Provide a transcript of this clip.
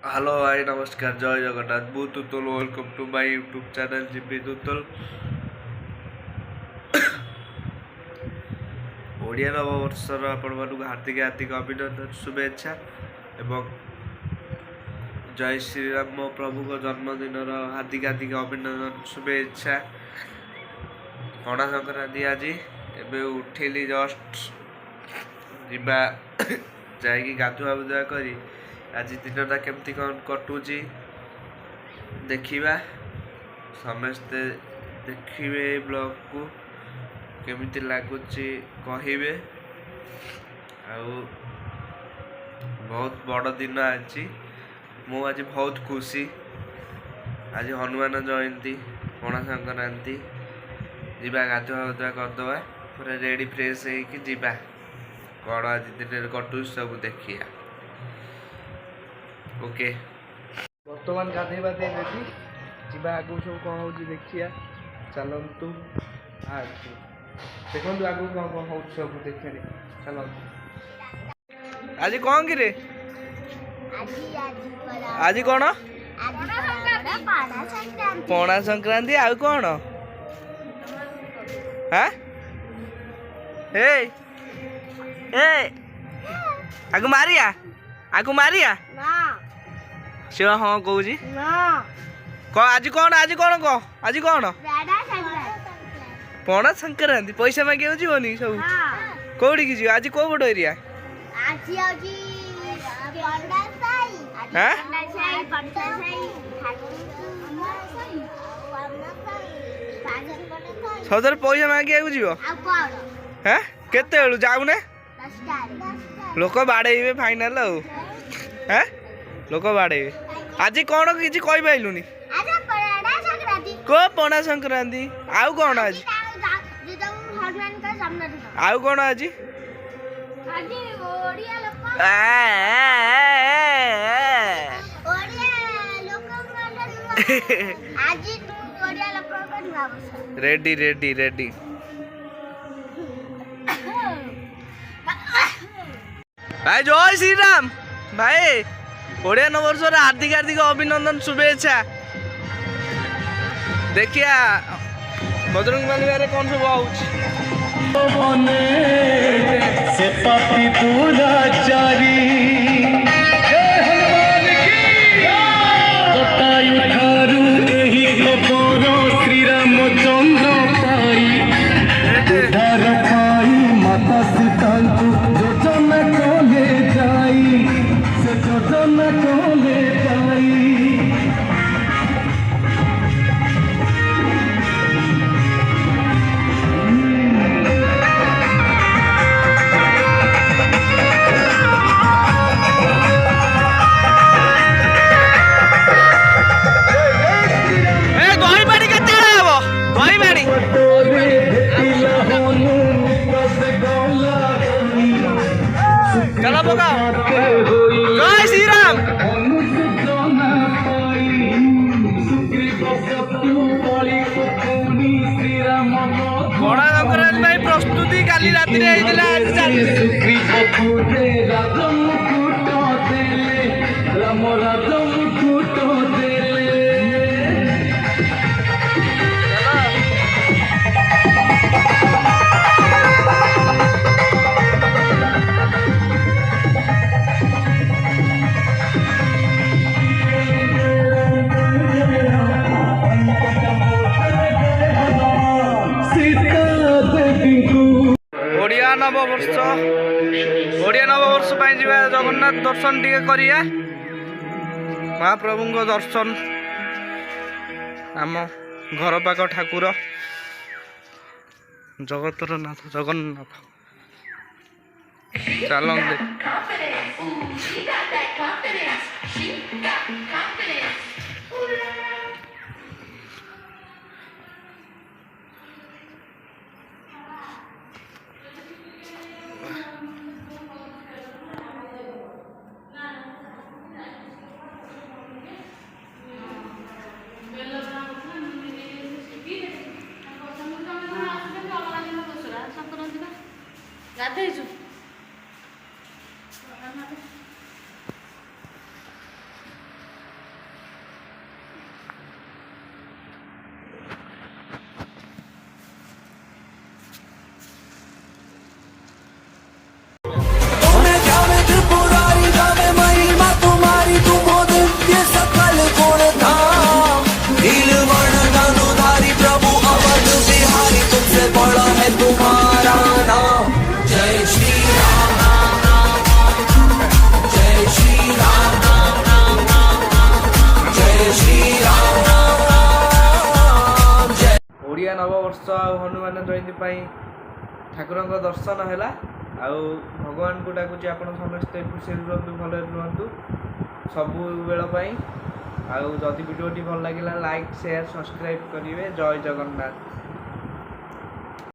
Hello भाई नमस्कार जय जगन्नाथ मु Tutul welcome to my YouTube channel GP Tutul. Odia नववर्षर आपण मानक हार्दिक हार्दिक अभिनंदन शुभेच्छा एवं जय श्रीराम प्रभु को जन्मदिन हार्दिक हार्दिक अभिनंदन शुभेच्छा। पणा संक्रांति आज एवं उठिली जस्ट जीवा जाकि गाधुआ बुधुआ करी आज दिनटा केमती कौन कटुची देखा समस्ते देखिए ब्लॉग को केमिति लगुच कहे बहुत बड़ दिन आज मु आज बहुत खुशी। आज हनुमान जयंती पणा संक्रांति जीवा गाधुआ गाधुआ करदे पूरा रेडी फ्रेश होगा कौन आज दिन कटु सब देखिया। ओके बर्तमान गाधे बाधे रेडी जीवा आगु सब कौन हो देखिया चलतु देखो आगु कौन कौन हो सब देखे चलतु। आज कौन कि आज कौन पणा संक्रांति आउ कौन हाँ आगु मारिया आगु मारिया से हाँ कौच आज कौन कह आज कौन पणा संक्रांति पैसा मागे जीवनी सब कौटी की आज कौ बड़ एरिया सदर पैसा मागे जीव हाँ केते जाऊने लोक बाड़े फाइनाल हाँ लोक बाड़े आज कौन कि कही पाइलुनि को पणा संक्रांति आउ कौन आज आउ कौन आज रेडी रेडी रेडी भाई जय श्री राम भाई ओडिया नववर्ष हार्दिक हार्दिक अभिनंदन शुभेच्छा। देखिया बजरंग बाली कौन सब जय श्री राम बड़ा संक्रांति भाई प्रस्तुति काली राति ओडिया नववर्ष जगन्नाथ दर्शन टे करिया महाप्रभु दर्शन आम घर पाख ठाकुर जगतर नाथ जगन्नाथ चलते ଆଉ ହନୁମାନ ଜୟନ୍ତୀ ପାଇଁ ଠାକୁରଙ୍କ ଦର୍ଶନ ହେଲା। ଆଉ ଭଗବାନଙ୍କୁ ଡାକୁଛି ଆପଣ ସମସ୍ତେ ଖୁସିରେ ରୁହନ୍ତୁ, ଭଲରେ ରୁହନ୍ତୁ ସବୁବେଳ ପାଇଁ। ଆଉ ଯଦି ଭିଡ଼ିଓଟି ଭଲ ଲାଗିଲା ଲାଇକ୍, ସେୟାର, ସବସ୍କ୍ରାଇବ୍ କରିବେ। ଜୟ ଜଗନ୍ନାଥ।